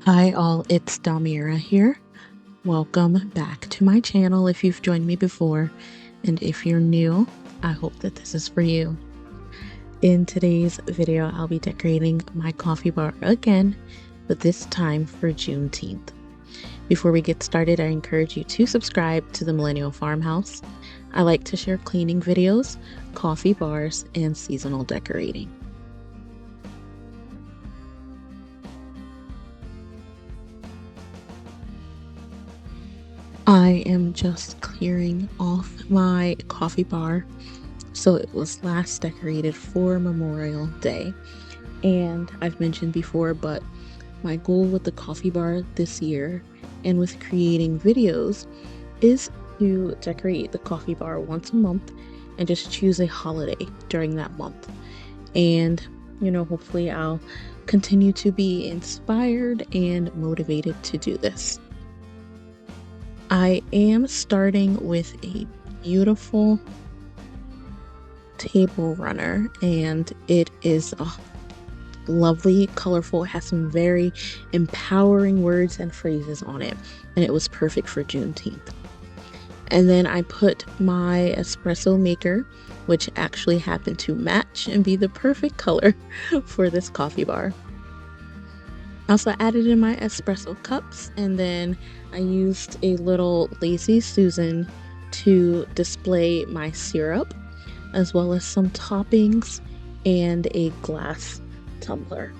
Hi all, it's Damira here. Welcome back to my channel if you've joined me before, and if you're new, I hope that this is for you. In today's video, I'll be decorating my coffee bar again, but this time for Juneteenth. Before we get started, I encourage you to subscribe to the Millennial Farmhouse. I like to share cleaning videos, coffee bars, and seasonal decorating. I am just clearing off my coffee bar. So it was last decorated for Memorial Day. And I've mentioned before, but my goal with the coffee bar this year and with creating videos is to decorate the coffee bar once a month and just choose a holiday during that month. And, hopefully I'll continue to be inspired and motivated to do this. I am starting with a beautiful table runner, and it is lovely, colorful. It has some very empowering words and phrases on it, and it was perfect for Juneteenth. And then I put my espresso maker, which actually happened to match and be the perfect color for this coffee bar. I also added in my espresso cups, and then I used a little Lazy Susan to display my syrup, as well as some toppings and a glass tumbler.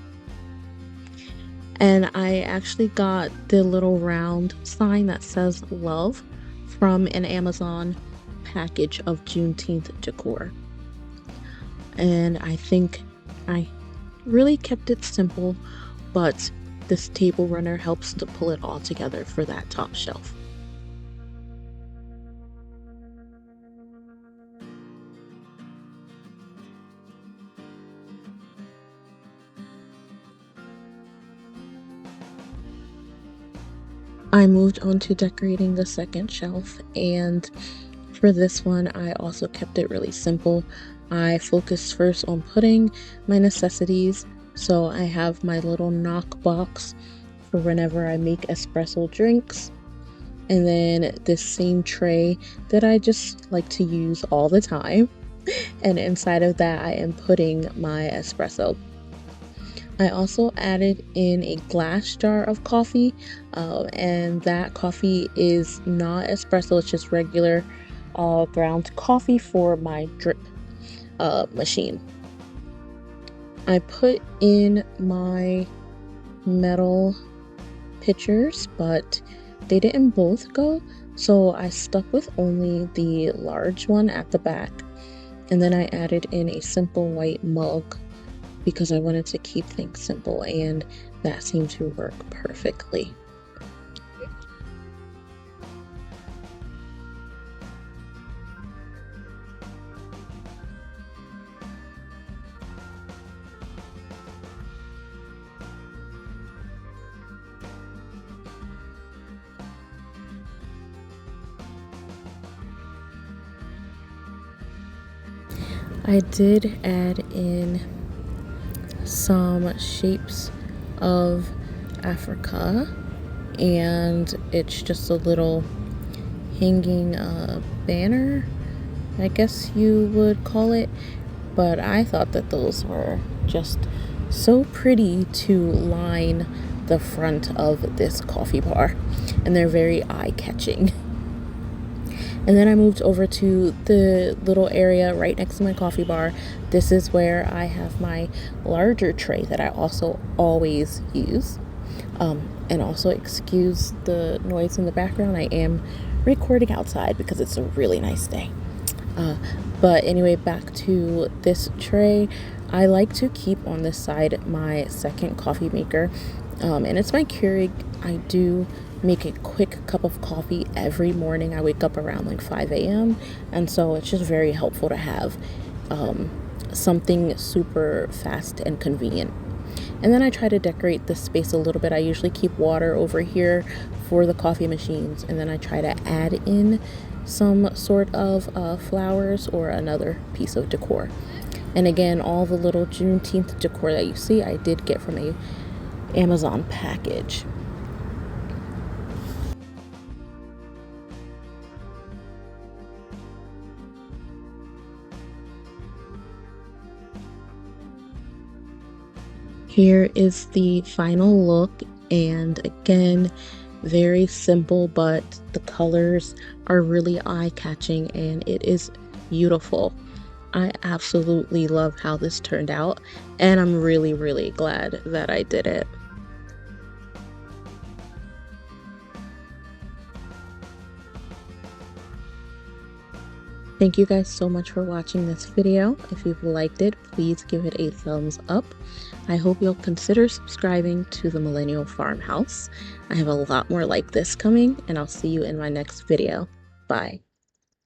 And I actually got the little round sign that says love from an Amazon package of Juneteenth decor. And I think I really kept it simple, but this table runner helps to pull it all together for that top shelf. I moved on to decorating the second shelf, and for this one I also kept it really simple. I focused first on putting my necessities. So I have my little knock box for whenever I make espresso drinks, and then this same tray that I just like to use all the time, and inside of that I am putting my espresso. I also added in a glass jar of coffee, and that coffee is not espresso, it's just regular ground coffee for my drip machine. I put in my metal pitchers, but they didn't both go, so I stuck with only the large one at the back. And then I added in a simple white mug because I wanted to keep things simple, and that seemed to work perfectly. I did add in some shapes of Africa, and it's just a little hanging banner, I guess you would call it, but I thought that those were just so pretty to line the front of this coffee bar, and they're very eye-catching. And then I moved over to the little area right next to my coffee bar. This is where I have my larger tray that I also always use. And also excuse the noise in the background. I am recording outside because it's a really nice day. But anyway, back to this tray. I like to keep on this side my second coffee maker. And it's my Keurig. I do make a quick cup of coffee every morning. I wake up around like 5 a.m. and so it's just very helpful to have something super fast and convenient. And then I try to decorate this space a little bit. I usually keep water over here for the coffee machines, and then I try to add in some sort of flowers or another piece of decor. And again, all the little Juneteenth decor that you see I did get from Amazon package. Here is the final look, and again, very simple, but the colors are really eye-catching and it is beautiful. I absolutely love how this turned out, and I'm really glad that I did it. Thank you guys so much for watching this video. If you've liked it, please give it a thumbs up. I hope you'll consider subscribing to the Millennial Farmhouse. I have a lot more like this coming, and I'll see you in my next video. Bye.